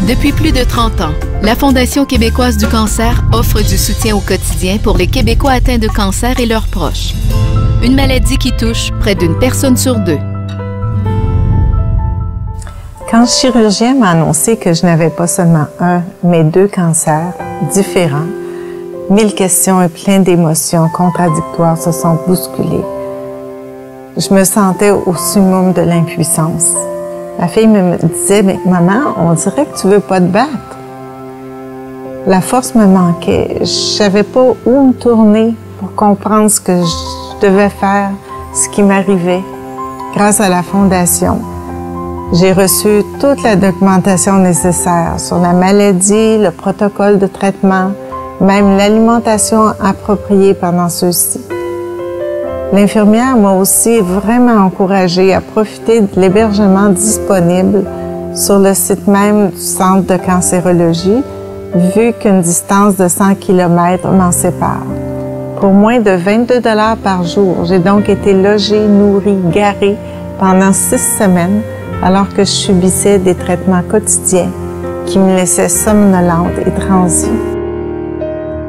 Depuis plus de 30 ans, la Fondation québécoise du cancer offre du soutien au quotidien pour les Québécois atteints de cancer et leurs proches. Une maladie qui touche près d'une personne sur deux. Quand le chirurgien m'a annoncé que je n'avais pas seulement un, mais deux cancers différents, 1000 questions et plein d'émotions contradictoires se sont bousculées. Je me sentais au summum de l'impuissance. Ma fille me disait « Mais maman, on dirait que tu veux pas te battre. » La force me manquait. Je savais pas où me tourner pour comprendre ce que je devais faire, ce qui m'arrivait. Grâce à la Fondation, j'ai reçu toute la documentation nécessaire sur la maladie, le protocole de traitement, même l'alimentation appropriée pendant ceux-ci. L'infirmière m'a aussi vraiment encouragée à profiter de l'hébergement disponible sur le site même du Centre de cancérologie, vu qu'une distance de 100 km m'en sépare. Pour moins de 22 $ par jour, j'ai donc été logée, nourrie, garée pendant 6 semaines, alors que je subissais des traitements quotidiens qui me laissaient somnolente et transie.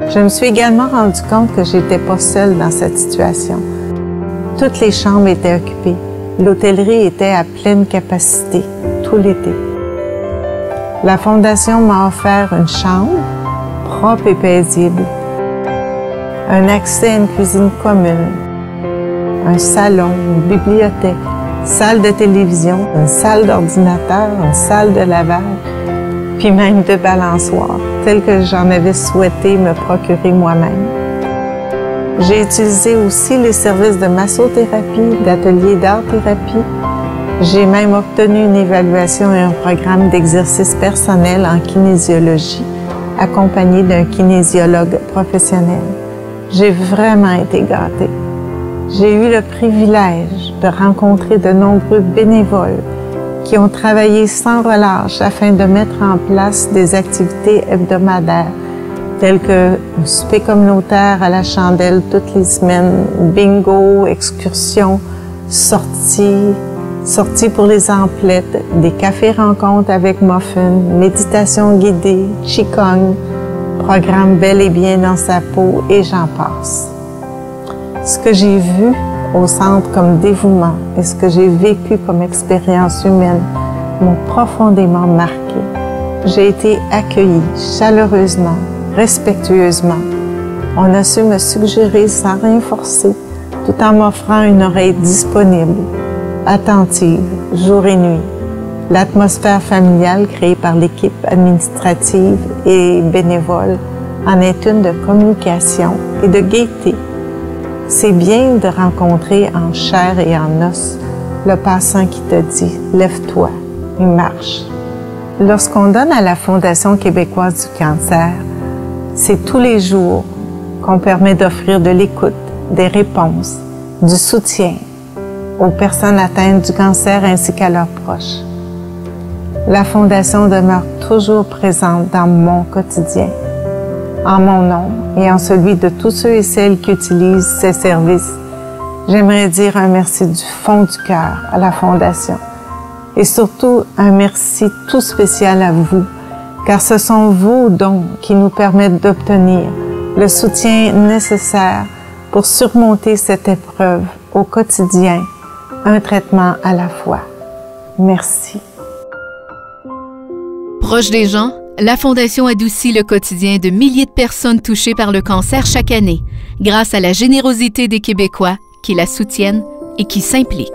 Je me suis également rendu compte que j'étais pas seule dans cette situation. Toutes les chambres étaient occupées. L'hôtellerie était à pleine capacité, tout l'été. La Fondation m'a offert une chambre propre et paisible, un accès à une cuisine commune, un salon, une bibliothèque, salle de télévision, une salle d'ordinateur, une salle de lavage, puis même 2 balançoires, telles que j'en avais souhaité me procurer moi-même. J'ai utilisé aussi les services de massothérapie, d'ateliers d'art-thérapie. J'ai même obtenu une évaluation et un programme d'exercice personnel en kinésiologie, accompagné d'un kinésiologue professionnel. J'ai vraiment été gâtée. J'ai eu le privilège de rencontrer de nombreux bénévoles qui ont travaillé sans relâche afin de mettre en place des activités hebdomadaires telles que un souper communautaire à la chandelle toutes les semaines, bingo, excursions, sorties pour les emplettes, des cafés-rencontres avec muffins, méditation guidée, qigong, programme Bel et bien dans sa peau et j'en passe. Ce que j'ai vu au centre comme dévouement et ce que j'ai vécu comme expérience humaine m'ont profondément marqué. J'ai été accueillie chaleureusement, respectueusement. On a su me suggérer sans rien forcer, tout en m'offrant une oreille disponible, attentive, jour et nuit. L'atmosphère familiale créée par l'équipe administrative et bénévole en est une de communication et de gaieté. C'est bien de rencontrer en chair et en os le passant qui te dit « Lève-toi et marche ». Lorsqu'on donne à la Fondation québécoise du cancer, c'est tous les jours qu'on permet d'offrir de l'écoute, des réponses, du soutien aux personnes atteintes du cancer ainsi qu'à leurs proches. La Fondation demeure toujours présente dans mon quotidien, en mon nom et en celui de tous ceux et celles qui utilisent ces services. J'aimerais dire un merci du fond du cœur à la Fondation et surtout un merci tout spécial à vous, car ce sont vos dons qui nous permettent d'obtenir le soutien nécessaire pour surmonter cette épreuve au quotidien, un traitement à la fois. Merci. Proche des gens, la Fondation adoucit le quotidien de milliers de personnes touchées par le cancer chaque année, grâce à la générosité des Québécois qui la soutiennent et qui s'impliquent.